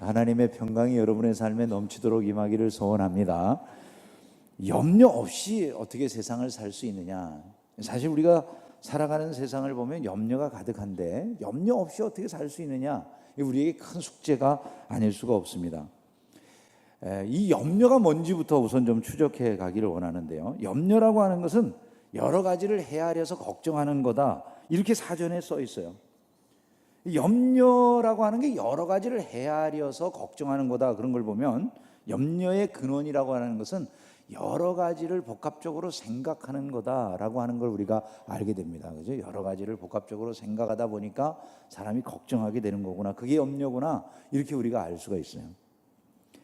하나님의 평강이 여러분의 삶에 넘치도록 임하기를 소원합니다. 염려 없이 어떻게 세상을 살 수 있느냐? 사실 우리가 살아가는 세상을 보면 염려가 가득한데 염려 없이 어떻게 살 수 있느냐? 우리에게 큰 숙제가 아닐 수가 없습니다. 이 염려가 뭔지부터 우선 좀 추적해 가기를 원하는데요. 염려라고 하는 것은 여러 가지를 헤아려서 걱정하는 거다, 이렇게 사전에 써 있어요. 염려라고 하는 게 여러 가지를 헤아려서 걱정하는 거다, 그런 걸 보면 염려의 근원이라고 하는 것은 여러 가지를 복합적으로 생각하는 거다라고 하는 걸 우리가 알게 됩니다. 그죠? 여러 가지를 복합적으로 생각하다 보니까 사람이 걱정하게 되는 거구나, 그게 염려구나, 이렇게 우리가 알 수가 있어요.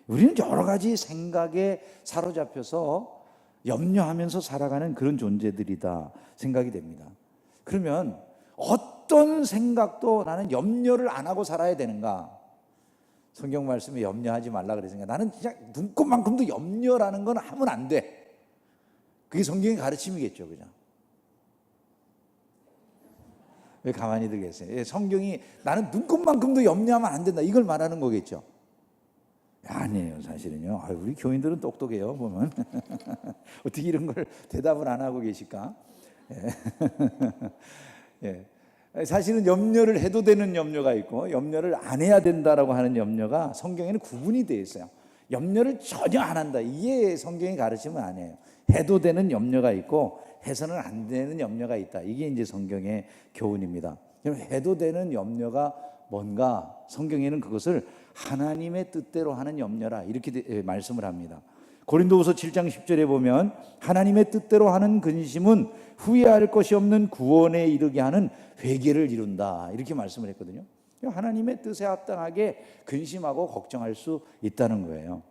우리는 여러 가지 생각에 사로잡혀서 염려하면서 살아가는 그런 존재들이다 생각이 됩니다. 그러면 어떤 생각도 나는 염려를 안 하고 살아야 되는가? 성경 말씀에 염려하지 말라 그랬으니까 나는 진짜 눈꼽만큼도 염려라는 건 하면 안 돼. 그게 성경의 가르침이겠죠, 그죠? 왜 가만히들 계세요? 성경이 나는 눈꼽만큼도 염려하면 안 된다, 이걸 말하는 거겠죠. 아니에요, 사실은요. 우리 교인들은 똑똑해요, 보면. 어떻게 이런 걸 대답을 안 하고 계실까? 예. 사실은 염려를 해도 되는 염려가 있고 염려를 안 해야 된다라고 하는 염려가 성경에는 구분이 되어 있어요. 염려를 전혀 안 한다, 이게 성경의 가르침은 아니에요. 해도 되는 염려가 있고 해서는 안 되는 염려가 있다, 이게 이제 성경의 교훈입니다. 그럼 해도 되는 염려가 뭔가? 성경에는 그것을 하나님의 뜻대로 하는 염려라, 이렇게 말씀을 합니다. 고린도후서 7장 10절에 보면 하나님의 뜻대로 하는 근심은 후회할 것이 없는 구원에 이르게 하는 회개를 이룬다, 이렇게 말씀을 했거든요. 하나님의 뜻에 합당하게 근심하고 걱정할 수 있다는 거예요.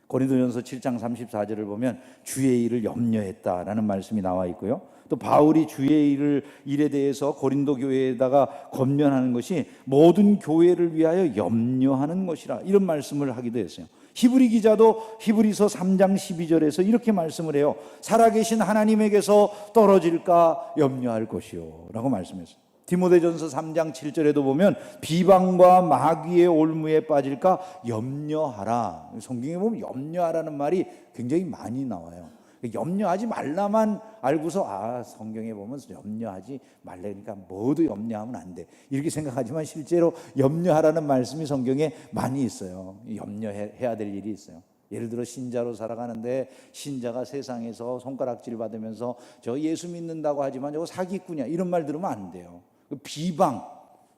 고린도전서 7장 34절을 보면 주의 일을 염려했다라는 말씀이 나와 있고요. 또 바울이 주의 일에 대해서 고린도 교회에다가 권면하는 것이 모든 교회를 위하여 염려하는 것이라, 이런 말씀을 하기도 했어요. 히브리 기자도 히브리서 3장 12절에서 이렇게 말씀을 해요. 살아계신 하나님에게서 떨어질까 염려할 것이요 라고 말씀했어요. 디모데전서 3장 7절에도 보면 비방과 마귀의 올무에 빠질까 염려하라. 성경에 보면 염려하라는 말이 굉장히 많이 나와요. 염려하지 말라만 알고서 성경에 보면 염려하지 말래, 그러니까 뭐도 염려하면 안 돼, 이렇게 생각하지만 실제로 염려하라는 말씀이 성경에 많이 있어요. 염려해야 될 일이 있어요. 예를 들어 신자로 살아가는데 신자가 세상에서 손가락질 받으면서 저 예수 믿는다고 하지만 저거 사기꾼이야, 이런 말 들으면 안 돼요. 비방,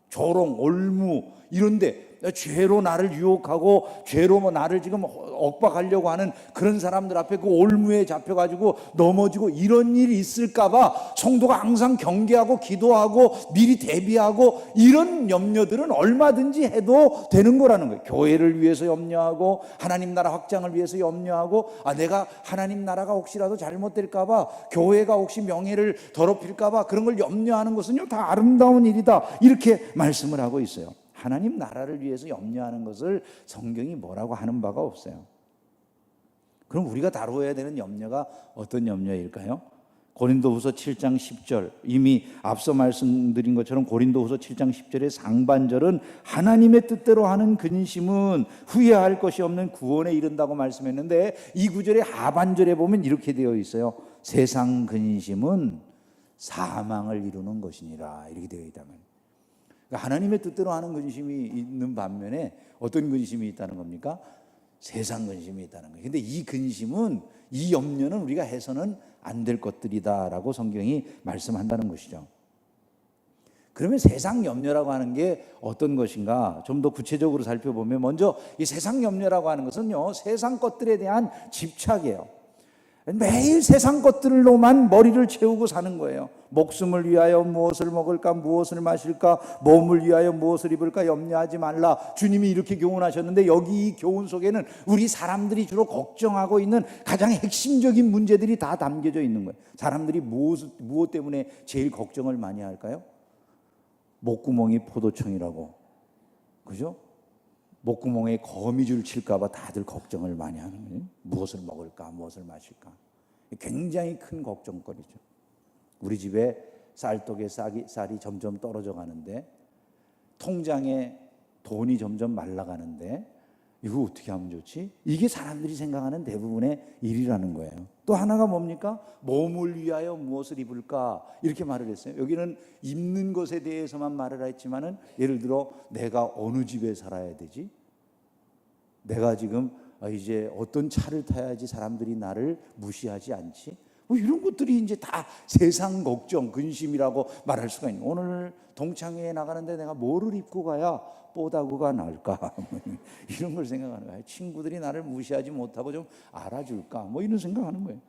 조롱, 올무, 이런데 죄로 나를 유혹하고 죄로 나를 지금 억박하려고 하는 그런 사람들 앞에 그 올무에 잡혀가지고 넘어지고 이런 일이 있을까봐 성도가 항상 경계하고 기도하고 미리 대비하고, 이런 염려들은 얼마든지 해도 되는 거라는 거예요. 교회를 위해서 염려하고 하나님 나라 확장을 위해서 염려하고, 내가 하나님 나라가 혹시라도 잘못될까봐, 교회가 혹시 명예를 더럽힐까봐 그런 걸 염려하는 것은요 다 아름다운 일이다, 이렇게 말씀을 하고 있어요. 하나님 나라를 위해서 염려하는 것을 성경이 뭐라고 하는 바가 없어요. 그럼 우리가 다루어야 되는 염려가 어떤 염려일까요? 고린도후서 7장 10절, 이미 앞서 말씀드린 것처럼 고린도후서 7장 10절의 상반절은 하나님의 뜻대로 하는 근심은 후회할 것이 없는 구원에 이른다고 말씀했는데, 이 구절의 하반절에 보면 이렇게 되어 있어요. 세상 근심은 사망을 이루는 것이니라, 이렇게 되어 있다면, 그러니까 하나님의 뜻대로 하는 근심이 있는 반면에 어떤 근심이 있다는 겁니까? 세상 근심이 있다는 거예요. 근데 이 근심은, 이 염려는 우리가 해서는 안 될 것들이다라고 성경이 말씀한다는 것이죠. 그러면 세상 염려라고 하는 게 어떤 것인가 좀 더 구체적으로 살펴보면, 먼저 이 세상 염려라고 하는 것은요, 세상 것들에 대한 집착이에요. 매일 세상 것들로만 머리를 채우고 사는 거예요. 목숨을 위하여 무엇을 먹을까, 무엇을 마실까, 몸을 위하여 무엇을 입을까 염려하지 말라, 주님이 이렇게 교훈하셨는데, 여기 이 교훈 속에는 우리 사람들이 주로 걱정하고 있는 가장 핵심적인 문제들이 다 담겨져 있는 거예요. 사람들이 무엇 때문에 제일 걱정을 많이 할까요? 목구멍이 포도청이라고, 그죠? 목구멍에 거미줄 칠까봐 다들 걱정을 많이 하는 거예요. 무엇을 먹을까, 무엇을 마실까, 굉장히 큰 걱정거리죠. 우리 집에 쌀떡에 쌀이 점점 떨어져 가는데 통장에 돈이 점점 말라가는데 이거 어떻게 하면 좋지? 이게 사람들이 생각하는 대부분의 일이라는 거예요. 또 하나가 뭡니까? 몸을 위하여 무엇을 입을까? 이렇게 말을 했어요. 여기는 입는 것에 대해서만 말을 했지만은, 예를 들어 내가 어느 집에 살아야 되지? 내가 지금 이제 어떤 차를 타야지 사람들이 나를 무시하지 않지? 뭐 이런 것들이 이제 다 세상 걱정, 근심이라고 말할 수가 있는. 오늘 동창회에 나가는데 내가 뭐를 입고 가야 뽀다구가 나을까? 이런 걸 생각하는 거예요. 친구들이 나를 무시하지 못하고 좀 알아줄까? 뭐 이런 생각하는 거예요.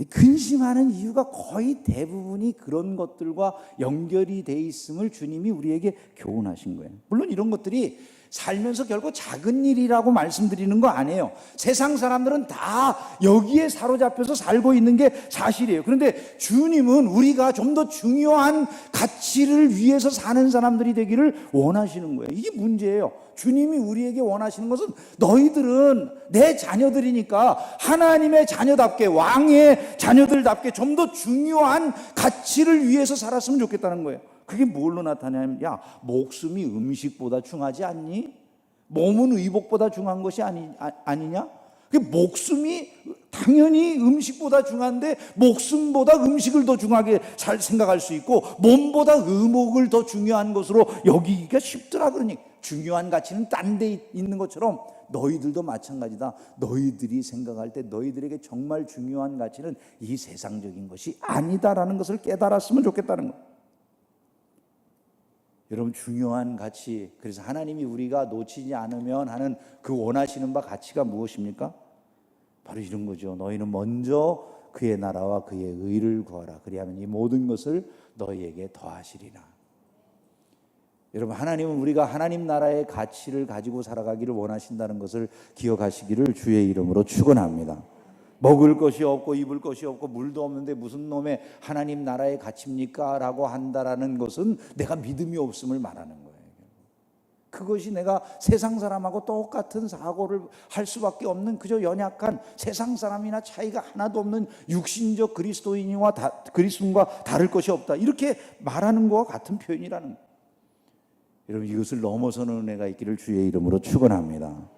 근심하는 이유가 거의 대부분이 그런 것들과 연결이 돼 있음을 주님이 우리에게 교훈하신 거예요. 물론 이런 것들이 살면서 결코 작은 일이라고 말씀드리는 거 아니에요. 세상 사람들은 다 여기에 사로잡혀서 살고 있는 게 사실이에요. 그런데 주님은 우리가 좀 더 중요한 가치를 위해서 사는 사람들이 되기를 원하시는 거예요. 이게 문제예요. 주님이 우리에게 원하시는 것은 너희들은 내 자녀들이니까 하나님의 자녀답게, 왕의 자녀들답게 좀 더 중요한 가치를 위해서 살았으면 좋겠다는 거예요. 그게 뭘로 나타나냐면, 야, 목숨이 음식보다 중하지 않니? 몸은 의복보다 중한 것이 아니냐? 목숨이 당연히 음식보다 중한데 목숨보다 음식을 더 중하게 잘 생각할 수 있고, 몸보다 의복을 더 중요한 것으로 여기기가 쉽더라. 그러니 중요한 가치는 딴 데 있는 것처럼 너희들도 마찬가지다. 너희들이 생각할 때 너희들에게 정말 중요한 가치는 이 세상적인 것이 아니다라는 것을 깨달았으면 좋겠다는 거예요. 여러분, 중요한 가치, 그래서 하나님이 우리가 놓치지 않으면 하는 그 원하시는 바 가치가 무엇입니까? 바로 이런 거죠. 너희는 먼저 그의 나라와 그의 의를 구하라. 그리하면 이 모든 것을 너희에게 더하시리라. 여러분, 하나님은 우리가 하나님 나라의 가치를 가지고 살아가기를 원하신다는 것을 기억하시기를 주의 이름으로 축원합니다. 먹을 것이 없고 입을 것이 없고 물도 없는데 무슨 놈의 하나님 나라의 가치입니까? 라고 한다라는 것은 내가 믿음이 없음을 말하는 거예요. 그것이 내가 세상 사람하고 똑같은 사고를 할 수밖에 없는 그저 연약한 세상 사람이나 차이가 하나도 없는 육신적 그리스도인과 다를 것이 없다, 이렇게 말하는 것과 같은 표현이라는 거예요. 여러분, 이것을 넘어서는 은혜가 있기를 주의 이름으로 축원합니다.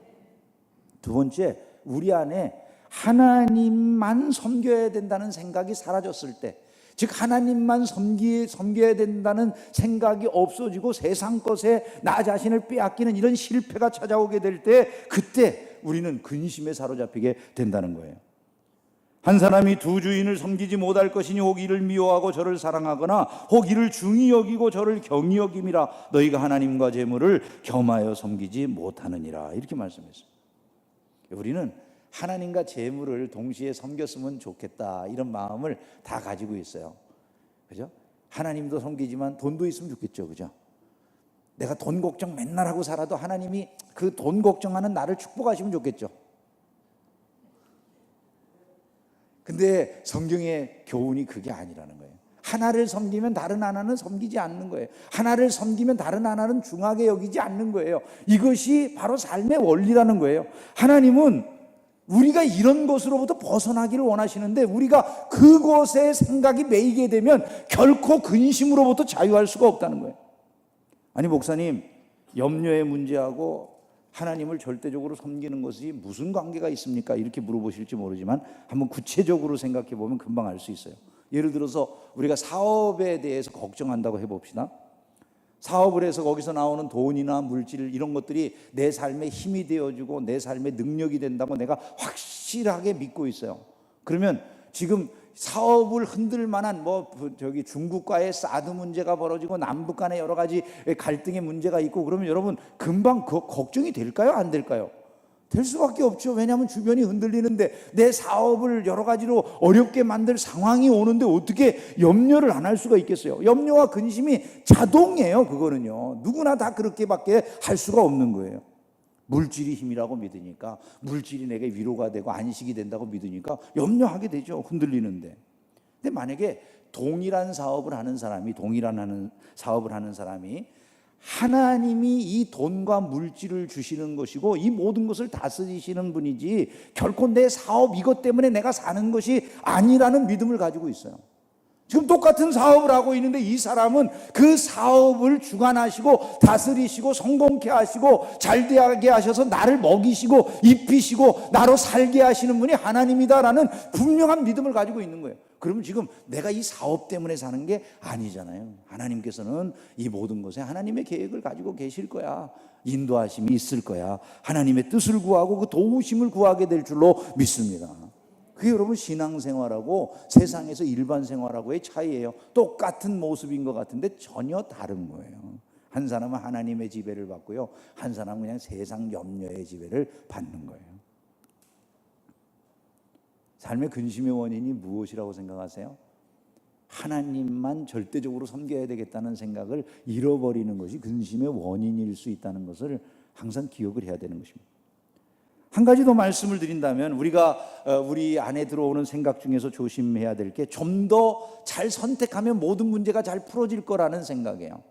두 번째, 우리 안에 하나님만 섬겨야 된다는 생각이 사라졌을 때, 즉 하나님만 섬겨야 된다는 생각이 없어지고 세상 것에 나 자신을 빼앗기는 이런 실패가 찾아오게 될 때, 그때 우리는 근심에 사로잡히게 된다는 거예요. 한 사람이 두 주인을 섬기지 못할 것이니 혹 이를 미워하고 저를 사랑하거나 혹 이를 중히 여기고 저를 경히 여김이라. 너희가 하나님과 재물을 겸하여 섬기지 못하느니라. 이렇게 말씀했어요. 우리는 하나님과 재물을 동시에 섬겼으면 좋겠다, 이런 마음을 다 가지고 있어요. 그죠? 하나님도 섬기지만 돈도 있으면 좋겠죠. 그죠? 내가 돈 걱정 맨날 하고 살아도 하나님이 그 돈 걱정하는 나를 축복하시면 좋겠죠. 근데 성경의 교훈이 그게 아니라는 거예요. 하나를 섬기면 다른 하나는 섬기지 않는 거예요. 하나를 섬기면 다른 하나는 중하게 여기지 않는 거예요. 이것이 바로 삶의 원리라는 거예요. 하나님은 우리가 이런 것으로부터 벗어나기를 원하시는데, 우리가 그것에 생각이 매이게 되면 결코 근심으로부터 자유할 수가 없다는 거예요. 아니, 목사님, 염려의 문제하고 하나님을 절대적으로 섬기는 것이 무슨 관계가 있습니까? 이렇게 물어보실지 모르지만 한번 구체적으로 생각해 보면 금방 알 수 있어요. 예를 들어서 우리가 사업에 대해서 걱정한다고 해봅시다. 사업을 해서 거기서 나오는 돈이나 물질, 이런 것들이 내 삶에 힘이 되어주고 내 삶의 능력이 된다고 내가 확실하게 믿고 있어요. 그러면 지금 사업을 흔들 만한 중국과의 사드 문제가 벌어지고 남북 간에 여러 가지 갈등의 문제가 있고, 그러면 여러분 금방 걱정이 될까요? 안 될까요? 될 수밖에 없죠. 왜냐하면 주변이 흔들리는데 내 사업을 여러 가지로 어렵게 만들 상황이 오는데 어떻게 염려를 안 할 수가 있겠어요? 염려와 근심이 자동이에요. 그거는요, 누구나 다 그렇게밖에 할 수가 없는 거예요. 물질이 힘이라고 믿으니까, 물질이 내게 위로가 되고 안식이 된다고 믿으니까 염려하게 되죠. 흔들리는데. 근데 만약에 동일한 사업을 하는 사람이 하나님이 이 돈과 물질을 주시는 것이고 이 모든 것을 다스리시는 분이지 결코 내 사업 이것 때문에 내가 사는 것이 아니라는 믿음을 가지고 있어요. 지금 똑같은 사업을 하고 있는데 이 사람은 그 사업을 주관하시고 다스리시고 성공케 하시고 잘되게 하셔서 나를 먹이시고 입히시고 나로 살게 하시는 분이 하나님이다라는 분명한 믿음을 가지고 있는 거예요. 그러면 지금 내가 이 사업 때문에 사는 게 아니잖아요. 하나님께서는 이 모든 것에 하나님의 계획을 가지고 계실 거야. 인도하심이 있을 거야. 하나님의 뜻을 구하고 그 도우심을 구하게 될 줄로 믿습니다. 그게 여러분 신앙생활하고 세상에서 일반 생활하고의 차이예요. 똑같은 모습인 것 같은데 전혀 다른 거예요. 한 사람은 하나님의 지배를 받고요, 한 사람은 그냥 세상 염려의 지배를 받는 거예요. 삶의 근심의 원인이 무엇이라고 생각하세요? 하나님만 절대적으로 섬겨야 되겠다는 생각을 잃어버리는 것이 근심의 원인일 수 있다는 것을 항상 기억을 해야 되는 것입니다. 한 가지 더 말씀을 드린다면 우리가 우리 안에 들어오는 생각 중에서 조심해야 될 게 좀 더 잘 선택하면 모든 문제가 잘 풀어질 거라는 생각이에요.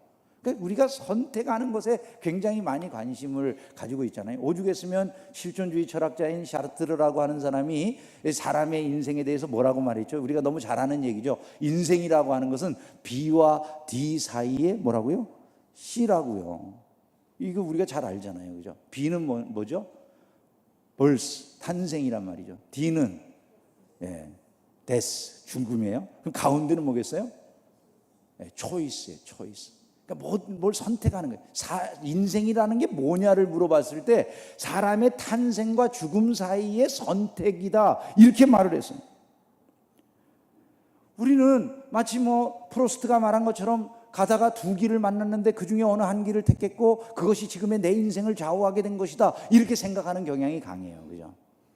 그러니까 우리가 선택하는 것에 굉장히 많이 관심을 가지고 있잖아요. 오죽 했으면 실존주의 철학자인 샤르트르라고 하는 사람이 사람의 인생에 대해서 뭐라고 말했죠? 우리가 너무 잘 아는 얘기죠. 인생이라고 하는 것은 B와 D 사이에 뭐라고요? C라고요. 이거 우리가 잘 알잖아요. 그죠? B는 뭐죠? birth, 탄생이란 말이죠. D는 death, 죽음이에요. 그럼 가운데는 뭐겠어요? choice예요, choice. 그러니까 뭘 선택하는 거예요. 인생이라는 게 뭐냐를 물어봤을 때 사람의 탄생과 죽음 사이의 선택이다, 이렇게 말을 했어요. 우리는 마치 프로스트가 말한 것처럼 가다가 두 길을 만났는데 그 중에 어느 한 길을 택했고 그것이 지금의 내 인생을 좌우하게 된 것이다, 이렇게 생각하는 경향이 강해요. 그죠?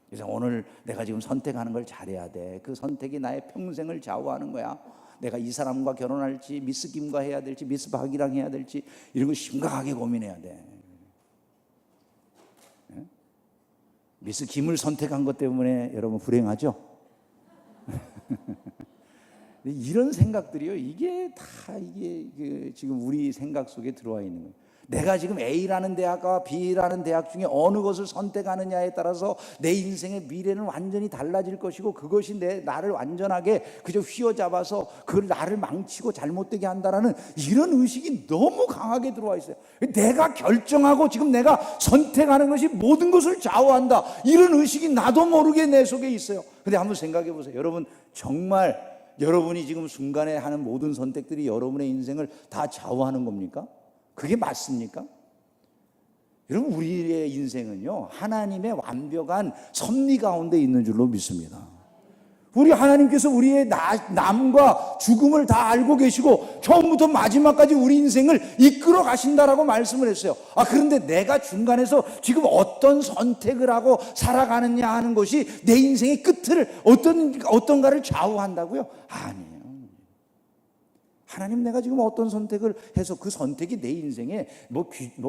그래서 오늘 내가 지금 선택하는 걸 잘해야 돼. 그 선택이 나의 평생을 좌우하는 거야. 내가 이 사람과 결혼할지, 미스 김과 해야 될지, 미스 박이랑 해야 될지, 이런 거 심각하게 고민해야 돼. 미스 김을 선택한 것 때문에 여러분 불행하죠? 이런 생각들이요, 이게 지금 우리 생각 속에 들어와 있는 거예요. 내가 지금 A라는 대학과 B라는 대학 중에 어느 것을 선택하느냐에 따라서 내 인생의 미래는 완전히 달라질 것이고 그것이 나를 완전하게 그저 휘어잡아서 그걸 나를 망치고 잘못되게 한다라는 이런 의식이 너무 강하게 들어와 있어요. 내가 결정하고 지금 내가 선택하는 것이 모든 것을 좌우한다, 이런 의식이 나도 모르게 내 속에 있어요. 근데 한번 생각해 보세요. 여러분, 정말 여러분이 지금 순간에 하는 모든 선택들이 여러분의 인생을 다 좌우하는 겁니까? 그게 맞습니까? 여러분, 우리의 인생은요, 하나님의 완벽한 섭리 가운데 있는 줄로 믿습니다. 우리 하나님께서 우리의 남과 죽음을 다 알고 계시고 처음부터 마지막까지 우리 인생을 이끌어 가신다라고 말씀을 했어요. 그런데 내가 중간에서 지금 어떤 선택을 하고 살아가느냐 하는 것이 내 인생의 끝을 어떤가를 좌우한다고요? 아니에요. 하나님, 내가 지금 어떤 선택을 해서 그 선택이 내 인생에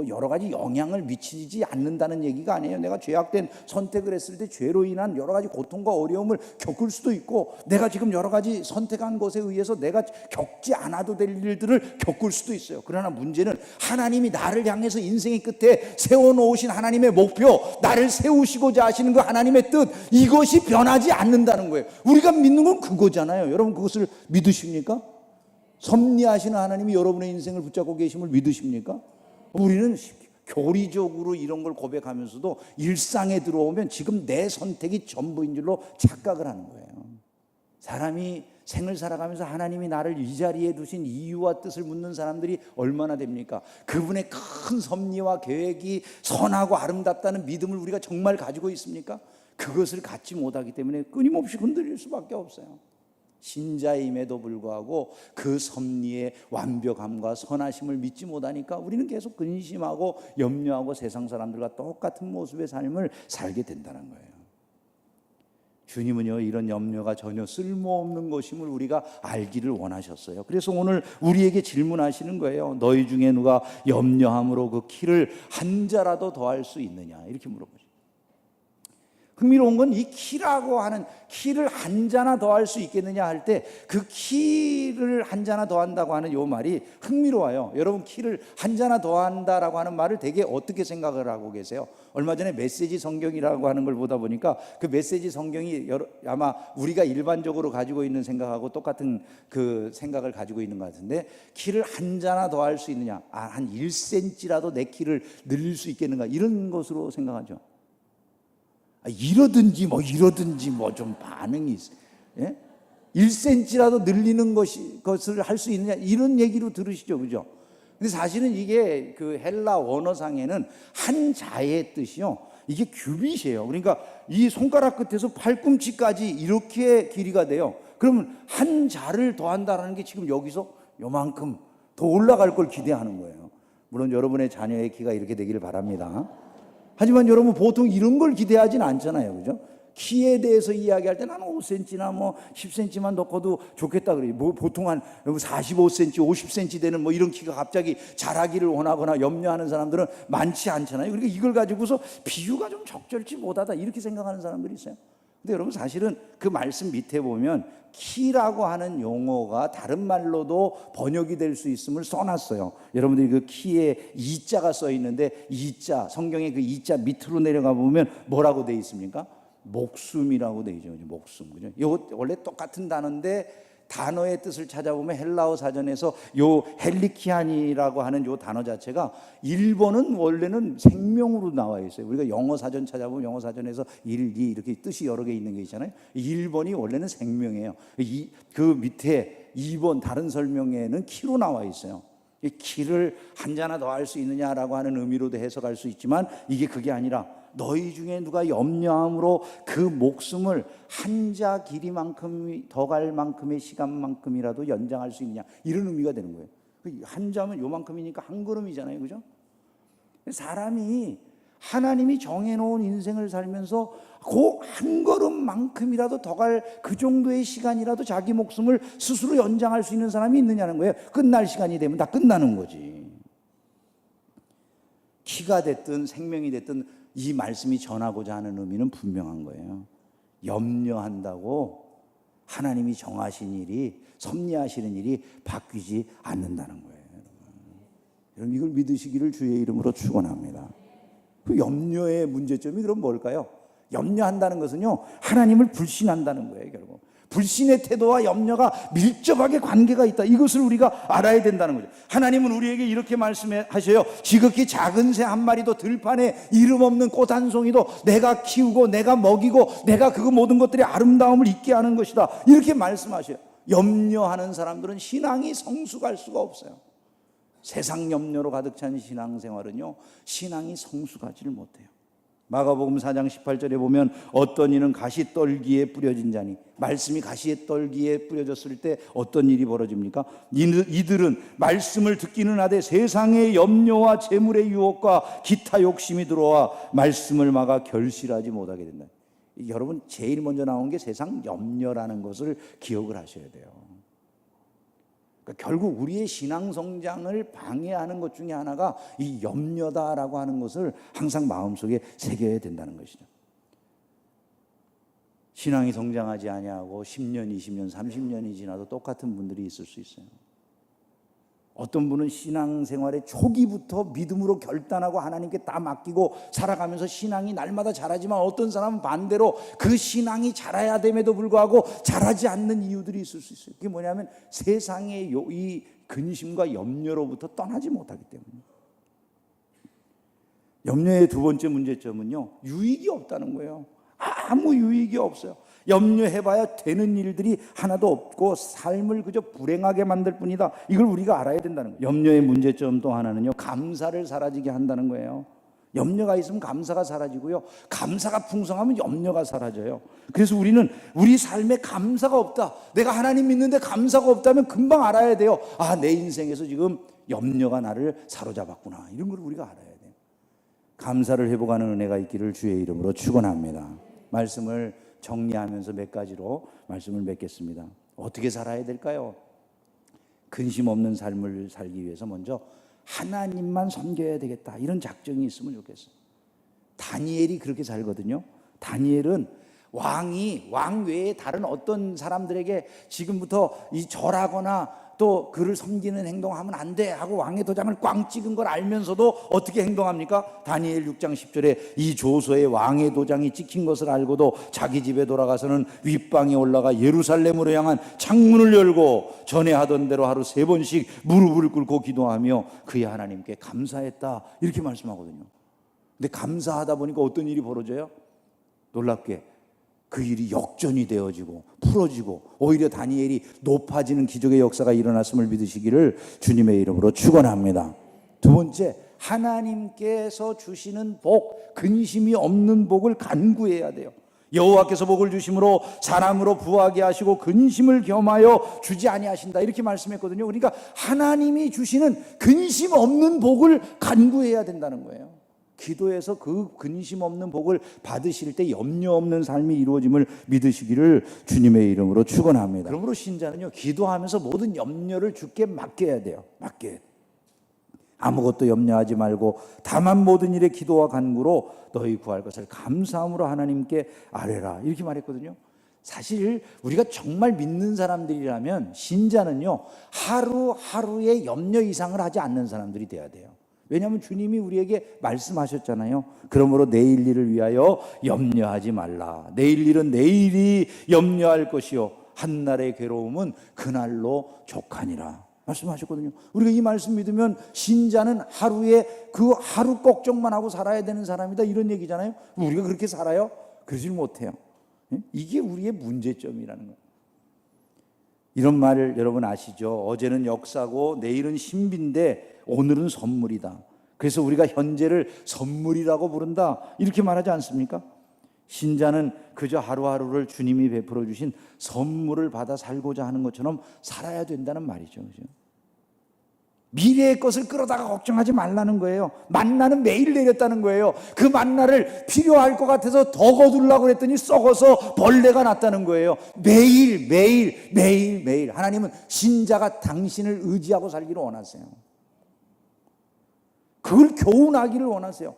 여러 가지 영향을 미치지 않는다는 얘기가 아니에요. 내가 죄악된 선택을 했을 때 죄로 인한 여러 가지 고통과 어려움을 겪을 수도 있고, 내가 지금 여러 가지 선택한 것에 의해서 내가 겪지 않아도 될 일들을 겪을 수도 있어요. 그러나 문제는 하나님이 나를 향해서 인생의 끝에 세워놓으신 하나님의 목표, 나를 세우시고자 하시는 그 하나님의 뜻, 이것이 변하지 않는다는 거예요. 우리가 믿는 건 그거잖아요. 여러분, 그것을 믿으십니까? 섭리하시는 하나님이 여러분의 인생을 붙잡고 계심을 믿으십니까? 우리는 교리적으로 이런 걸 고백하면서도 일상에 들어오면 지금 내 선택이 전부인 줄로 착각을 하는 거예요. 사람이 생을 살아가면서 하나님이 나를 이 자리에 두신 이유와 뜻을 묻는 사람들이 얼마나 됩니까? 그분의 큰 섭리와 계획이 선하고 아름답다는 믿음을 우리가 정말 가지고 있습니까? 그것을 갖지 못하기 때문에 끊임없이 흔들릴 수밖에 없어요. 신자임에도 불구하고 그 섭리의 완벽함과 선하심을 믿지 못하니까 우리는 계속 근심하고 염려하고 세상 사람들과 똑같은 모습의 삶을 살게 된다는 거예요. 주님은요, 이런 염려가 전혀 쓸모없는 것임을 우리가 알기를 원하셨어요. 그래서 오늘 우리에게 질문하시는 거예요. 너희 중에 누가 염려함으로 그 키를 한 자라도 더할 수 있느냐, 이렇게 물어보죠. 흥미로운 건 이 키라고 하는, 키를 한 자나 더 할 수 있겠느냐 할 때 그 키를 한 자나 더 한다고 하는 요 말이 흥미로워요. 여러분, 키를 한 자나 더 한다라고 하는 말을 되게 어떻게 생각을 하고 계세요? 얼마 전에 메시지 성경이라고 하는 걸 보다 보니까 그 메시지 성경이 아마 우리가 일반적으로 가지고 있는 생각하고 똑같은 그 생각을 가지고 있는 것 같은데, 키를 한 자나 더 할 수 있느냐, 한 1cm라도 내 키를 늘릴 수 있겠는가, 이런 것으로 생각하죠. 이러든지 뭐 좀 반응이 있어요. 예? 1cm라도 늘리는 것을 할 수 있느냐, 이런 얘기로 들으시죠, 그죠? 근데 사실은 이게 그 헬라 원어상에는 한 자의 뜻이요, 이게 규빗이에요. 그러니까 이 손가락 끝에서 팔꿈치까지 이렇게 길이가 돼요. 그러면 한 자를 더한다라는 게 지금 여기서 요만큼 더 올라갈 걸 기대하는 거예요. 물론 여러분의 자녀의 키가 이렇게 되기를 바랍니다. 하지만 여러분, 보통 이런 걸 기대하진 않잖아요, 그죠? 키에 대해서 이야기할 때 나는 5cm나 뭐 10cm만 더 커도 좋겠다 그래요. 뭐 보통 한 45cm, 50cm 되는 뭐 이런 키가 갑자기 자라기를 원하거나 염려하는 사람들은 많지 않잖아요. 그러니까 이걸 가지고서 비유가 좀 적절치 못하다, 이렇게 생각하는 사람들이 있어요. 근데 여러분, 사실은 그 말씀 밑에 보면 키라고 하는 용어가 다른 말로도 번역이 될 수 있음을 써놨어요. 여러분들이 그 키에 이자가 써 있는데, 이자, 성경에 그 이자 밑으로 내려가 보면 뭐라고 돼 있습니까? 목숨이라고 돼 있죠. 목숨, 그죠? 이거 원래 똑같은 단어인데 단어의 뜻을 찾아보면 헬라어 사전에서 요 헬리키안이라고 하는 요 단어 자체가 일본은 원래는 생명으로 나와 있어요. 우리가 영어 사전 찾아보면 영어 사전에서 1, 2 이렇게 뜻이 여러 개 있는 게 있잖아요. 1번이 원래는 생명이에요. 그 밑에 2번 다른 설명에는 키로 나와 있어요. 이 키를 한 자나 더 할 수 있느냐라고 하는 의미로도 해석할 수 있지만, 이게 그게 아니라 너희 중에 누가 염려함으로 그 목숨을 한 자 길이만큼 더 갈 만큼의 시간만큼이라도 연장할 수 있느냐, 이런 의미가 되는 거예요. 한 자면 요만큼이니까 한 걸음이잖아요, 그죠? 사람이 하나님이 정해놓은 인생을 살면서 그 한 걸음만큼이라도 더 갈 그 정도의 시간이라도 자기 목숨을 스스로 연장할 수 있는 사람이 있느냐는 거예요. 끝날 시간이 되면 다 끝나는 거지. 키가 됐든 생명이 됐든 이 말씀이 전하고자 하는 의미는 분명한 거예요. 염려한다고 하나님이 정하신 일이, 섭리하시는 일이 바뀌지 않는다는 거예요. 여러분, 이걸 믿으시기를 주의 이름으로 축원합니다. 그 염려의 문제점이 그럼 뭘까요? 염려한다는 것은요, 하나님을 불신한다는 거예요. 결국 불신의 태도와 염려가 밀접하게 관계가 있다, 이것을 우리가 알아야 된다는 거죠. 하나님은 우리에게 이렇게 말씀하셔요. 지극히 작은 새 한 마리도, 들판에 이름 없는 꽃 한 송이도 내가 키우고 내가 먹이고 내가 그 모든 것들이 아름다움을 있게 하는 것이다, 이렇게 말씀하셔요. 염려하는 사람들은 신앙이 성숙할 수가 없어요. 세상 염려로 가득 찬 신앙생활은요, 신앙이 성숙하지를 못해요. 마가복음 4장 18절에 보면 어떤 이는 가시떨기에 뿌려진 자니, 말씀이 가시떨기에 뿌려졌을 때 어떤 일이 벌어집니까? 이들은 말씀을 듣기는 하되 세상의 염려와 재물의 유혹과 기타 욕심이 들어와 말씀을 막아 결실하지 못하게 된다. 여러분, 제일 먼저 나온 게 세상 염려라는 것을 기억을 하셔야 돼요. 그러니까 결국 우리의 신앙 성장을 방해하는 것 중에 하나가 이 염려다라고 하는 것을 항상 마음속에 새겨야 된다는 것이죠. 신앙이 성장하지 아니하고 10년, 20년, 30년이 지나도 똑같은 분들이 있을 수 있어요. 어떤 분은 신앙생활의 초기부터 믿음으로 결단하고 하나님께 다 맡기고 살아가면서 신앙이 날마다 자라지만, 어떤 사람은 반대로 그 신앙이 자라야 됨에도 불구하고 자라지 않는 이유들이 있을 수 있어요. 그게 뭐냐면 세상의 이 근심과 염려로부터 떠나지 못하기 때문에. 염려의 두 번째 문제점은요, 유익이 없다는 거예요. 아무 유익이 없어요. 염려해봐야 되는 일들이 하나도 없고 삶을 그저 불행하게 만들 뿐이다, 이걸 우리가 알아야 된다는 거예요. 염려의 문제점 또 하나는요, 감사를 사라지게 한다는 거예요. 염려가 있으면 감사가 사라지고요, 감사가 풍성하면 염려가 사라져요. 그래서 우리는 우리 삶에 감사가 없다, 내가 하나님 믿는데 감사가 없다면 금방 알아야 돼요. 내 인생에서 지금 염려가 나를 사로잡았구나, 이런 걸 우리가 알아야 돼요. 감사를 회복하는 은혜가 있기를 주의 이름으로 축원합니다. 말씀을 정리하면서 몇 가지로 말씀을 맺겠습니다. 어떻게 살아야 될까요? 근심 없는 삶을 살기 위해서 먼저 하나님만 섬겨야 되겠다, 이런 작정이 있으면 좋겠어요. 다니엘이 그렇게 살거든요. 다니엘은 왕 외에 다른 어떤 사람들에게 지금부터 이 절하거나 또 그를 섬기는 행동하면 안 돼 하고 왕의 도장을 꽝 찍은 걸 알면서도 어떻게 행동합니까? 다니엘 6장 10절에 이 조서에 왕의 도장이 찍힌 것을 알고도 자기 집에 돌아가서는 윗방에 올라가 예루살렘으로 향한 창문을 열고 전에 하던 대로 하루 3번씩 무릎을 꿇고 기도하며 그의 하나님께 감사했다, 이렇게 말씀하거든요. 근데 감사하다 보니까 어떤 일이 벌어져요? 놀랍게 그 일이 역전이 되어지고 풀어지고 오히려 다니엘이 높아지는 기적의 역사가 일어났음을 믿으시기를 주님의 이름으로 축원합니다. 두 번째, 하나님께서 주시는 복, 근심이 없는 복을 간구해야 돼요. 여호와께서 복을 주심으로 사람으로 부하게 하시고 근심을 겸하여 주지 아니하신다, 이렇게 말씀했거든요. 그러니까 하나님이 주시는 근심 없는 복을 간구해야 된다는 거예요. 기도해서 그 근심 없는 복을 받으실 때 염려 없는 삶이 이루어짐을 믿으시기를 주님의 이름으로 축원합니다. 그러므로 신자는요, 기도하면서 모든 염려를 주께 맡겨야 돼요. 아무것도 염려하지 말고 다만 모든 일에 기도와 간구로 너희 구할 것을 감사함으로 하나님께 아뢰라, 이렇게 말했거든요. 사실 우리가 정말 믿는 사람들이라면 신자는요, 하루하루의 염려 이상을 하지 않는 사람들이 돼야 돼요. 왜냐하면 주님이 우리에게 말씀하셨잖아요. 그러므로 내일 일을 위하여 염려하지 말라. 내일 일은 내일이 염려할 것이요 한날의 괴로움은 그날로 족하니라 말씀하셨거든요. 우리가 이 말씀 믿으면 신자는 하루에 그 하루 걱정만 하고 살아야 되는 사람이다, 이런 얘기잖아요. 우리가 그렇게 살아요? 그러질 못해요. 이게 우리의 문제점이라는 거예요. 이런 말을 여러분 아시죠? 어제는 역사고 내일은 신비인데 오늘은 선물이다. 그래서 우리가 현재를 선물이라고 부른다, 이렇게 말하지 않습니까? 신자는 그저 하루하루를 주님이 베풀어 주신 선물을 받아 살고자 하는 것처럼 살아야 된다는 말이죠. 그죠? 미래의 것을 끌어다가 걱정하지 말라는 거예요. 만나는 매일 내렸다는 거예요. 그 만나를 필요할 것 같아서 더 거두려고 했더니 썩어서 벌레가 났다는 거예요. 매일 하나님은 신자가 당신을 의지하고 살기를 원하세요. 그걸 교훈하기를 원하세요.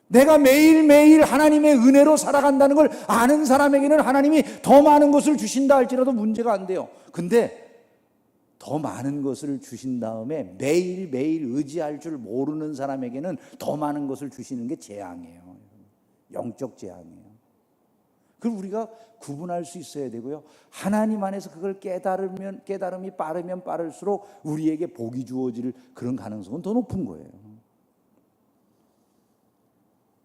내가 매일매일 하나님의 은혜로 살아간다는 걸 아는 사람에게는 하나님이 더 많은 것을 주신다 할지라도 문제가 안 돼요. 근데 더 많은 것을 주신 다음에 매일매일 의지할 줄 모르는 사람에게는 더 많은 것을 주시는 게 재앙이에요. 영적 재앙이에요. 그걸 우리가 구분할 수 있어야 되고요. 하나님 안에서 그걸 깨달음이 빠르면 빠를수록 우리에게 복이 주어질 그런 가능성은 더 높은 거예요.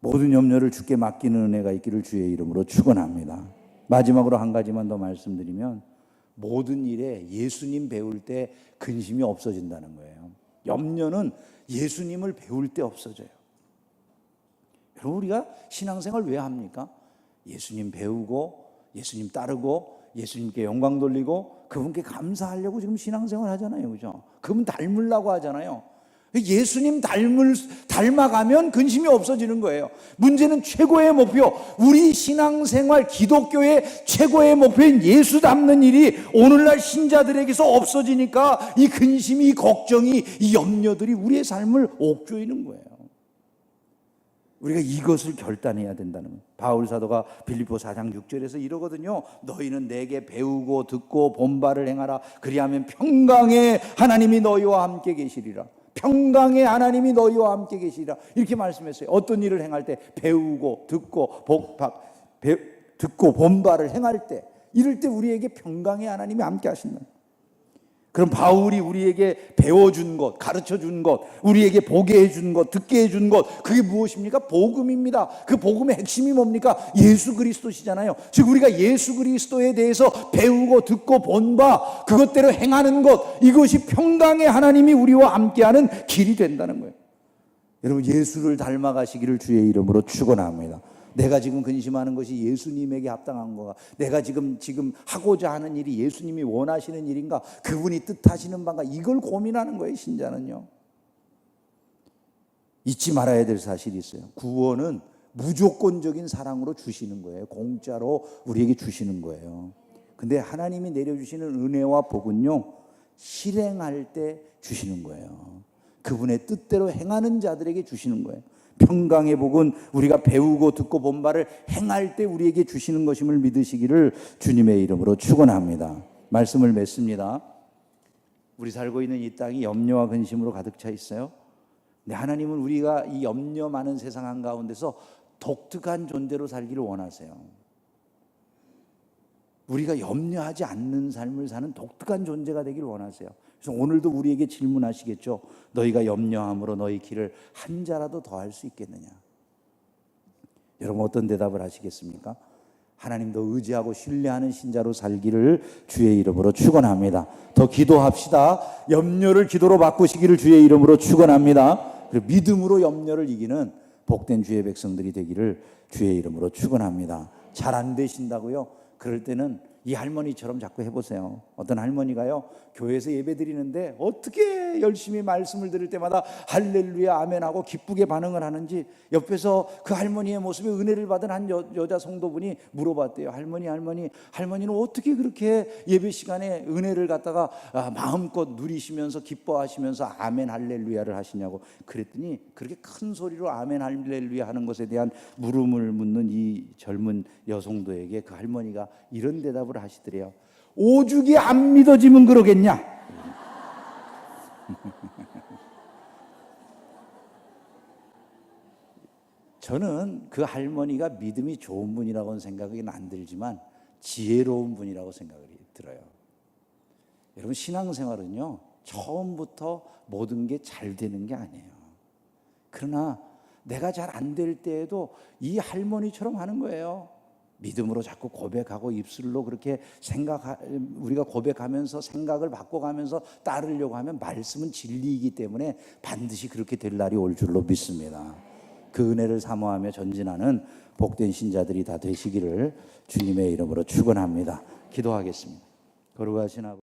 모든 염려를 주께 맡기는 은혜가 있기를 주의 이름으로 축원합니다. 마지막으로 한 가지만 더 말씀드리면, 모든 일에 예수님 배울 때 근심이 없어진다는 거예요. 염려는 예수님을 배울 때 없어져요. 여러분, 우리가 신앙생활 왜 합니까? 예수님 배우고 예수님 따르고 예수님께 영광 돌리고 그분께 감사하려고 지금 신앙생활 하잖아요. 그죠? 그분 닮으려고 하잖아요. 예수님 닮아가면 근심이 없어지는 거예요. 문제는 최고의 목표, 우리 신앙생활 기독교의 최고의 목표인 예수 닮는 일이 오늘날 신자들에게서 없어지니까 이 근심이, 이 걱정이, 이 염려들이 우리의 삶을 옥죄이는 거예요. 우리가 이것을 결단해야 된다는 거예요. 바울 사도가 빌립보 4장 6절에서 이러거든요. 너희는 내게 배우고 듣고 본바를 행하라. 그리하면 평강의 하나님이 너희와 함께 계시리라. 평강의 하나님이 너희와 함께 계시리라, 이렇게 말씀했어요. 어떤 일을 행할 때? 배우고 듣고 듣고 본바를 행할 때, 이럴 때 우리에게 평강의 하나님이 함께 하신다. 그럼 바울이 우리에게 배워준 것, 가르쳐준 것, 우리에게 보게 해준 것, 듣게 해준 것, 그게 무엇입니까? 복음입니다. 그 복음의 핵심이 뭡니까? 예수 그리스도시잖아요. 즉 우리가 예수 그리스도에 대해서 배우고 듣고 본바, 그것대로 행하는 것, 이것이 평강의 하나님이 우리와 함께하는 길이 된다는 거예요. 여러분, 예수를 닮아가시기를 주의 이름으로 축원합니다. 내가 지금 근심하는 것이 예수님에게 합당한 거가, 내가 지금 하고자 하는 일이 예수님이 원하시는 일인가, 그분이 뜻하시는 바인가, 이걸 고민하는 거예요. 신자는요, 잊지 말아야 될 사실이 있어요. 구원은 무조건적인 사랑으로 주시는 거예요. 공짜로 우리에게 주시는 거예요. 근데 하나님이 내려주시는 은혜와 복은요, 실행할 때 주시는 거예요. 그분의 뜻대로 행하는 자들에게 주시는 거예요. 평강의 복은 우리가 배우고 듣고 본 바를 행할 때 우리에게 주시는 것임을 믿으시기를 주님의 이름으로 축원합니다. 말씀을 맺습니다. 우리 살고 있는 이 땅이 염려와 근심으로 가득 차 있어요. 근데 하나님은 우리가 이 염려 많은 세상 한가운데서 독특한 존재로 살기를 원하세요. 우리가 염려하지 않는 삶을 사는 독특한 존재가 되기를 원하세요. 그래서 오늘도 우리에게 질문하시겠죠. 너희가 염려함으로 너희 길을 한 자라도 더할 수 있겠느냐? 여러분 어떤 대답을 하시겠습니까? 하나님도 의지하고 신뢰하는 신자로 살기를 주의 이름으로 축원합니다. 더 기도합시다. 염려를 기도로 바꾸시기를 주의 이름으로 축원합니다. 그리고 믿음으로 염려를 이기는 복된 주의 백성들이 되기를 주의 이름으로 축원합니다. 잘 안 되신다고요? 그럴 때는 이 할머니처럼 자꾸 해보세요. 어떤 할머니가요, 교회에서 예배 드리는데 어떻게 열심히 말씀을 들을 때마다 할렐루야 아멘하고 기쁘게 반응을 하는지 옆에서 그 할머니의 모습에 은혜를 받은 한 여자 성도분이 물어봤대요. 할머니는 어떻게 그렇게 예배 시간에 은혜를 갖다가 마음껏 누리시면서 기뻐하시면서 아멘 할렐루야를 하시냐고. 그랬더니 그렇게 큰 소리로 아멘 할렐루야 하는 것에 대한 물음을 묻는 이 젊은 여성도에게 그 할머니가 이런 대답을 하시더래요. 오죽이 안 믿어지면 그러겠냐? 저는 그 할머니가 믿음이 좋은 분이라고는 생각이 안 들지만 지혜로운 분이라고 생각이 들어요. 여러분 신앙생활은요 처음부터 모든 게 잘 되는 게 아니에요. 그러나 내가 잘 안 될 때에도 이 할머니처럼 하는 거예요. 믿음으로 자꾸 고백하고 입술로 그렇게 우리가 고백하면서 생각을 바꿔가면서 따르려고 하면 말씀은 진리이기 때문에 반드시 그렇게 될 날이 올 줄로 믿습니다. 그 은혜를 사모하며 전진하는 복된 신자들이 다 되시기를 주님의 이름으로 축원합니다. 기도하겠습니다. 거룩하신 아버지.